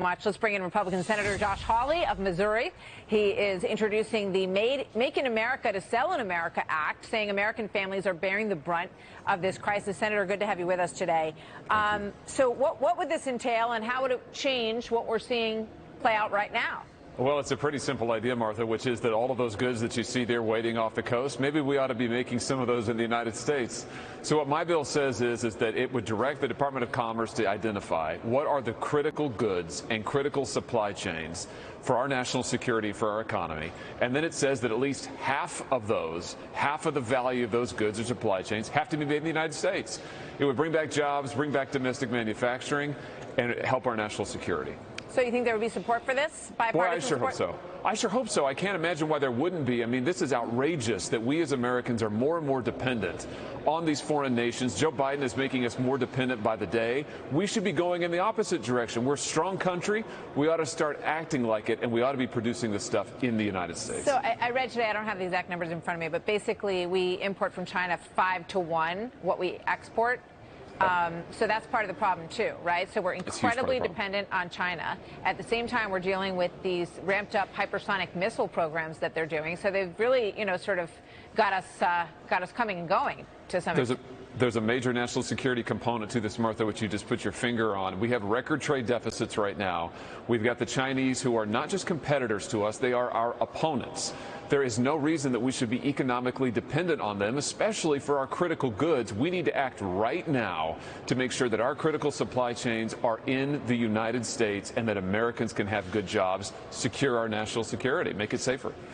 Much. Let's bring in Republican Senator Josh Hawley of Missouri. He is introducing the Make in America to Sell in America Act, saying American families are bearing the brunt of this crisis. Senator, good to have you with us today. So what would this entail, and how would it change what we're seeing play out right now? Well, it's a pretty simple idea, Martha, which is that all of those goods that you see there waiting off the coast, maybe we ought to be making some of those in the United States. So what my bill says is that it would direct the Department of Commerce to identify what are the critical goods and critical supply chains for our national security, for our economy. And then it says that at least half of the value of those goods or supply chains have to be made in the United States. It would bring back jobs, bring back domestic manufacturing, and help our national security. So you think there would be support for this? Bipartisan Boy, I sure hope so. I sure hope so. I can't imagine why there wouldn't be. I mean, this is outrageous that we as Americans are more and more dependent on these foreign nations. Joe Biden is making us more dependent by the day. We should be going in the opposite direction. We're a strong country. We ought to start acting like it, and we ought to be producing this stuff in the United States. So I read today, I don't have the exact numbers in front of me, but basically we import from China 5 to 1 what we export. So that's part of the problem, too, right? So we're incredibly dependent on China. At the same time, we're dealing with these ramped-up hypersonic missile programs that they're doing. So they've really, sort of got us coming and going to some extent. There's a major national security component to this, Martha, which you just put your finger on. We have record trade deficits right now. We've got the Chinese, who are not just competitors to us, they are our opponents. There is no reason that we should be economically dependent on them, especially for our critical goods. We need to act right now to make sure that our critical supply chains are in the United States and that Americans can have good jobs, secure our national security, make it safer.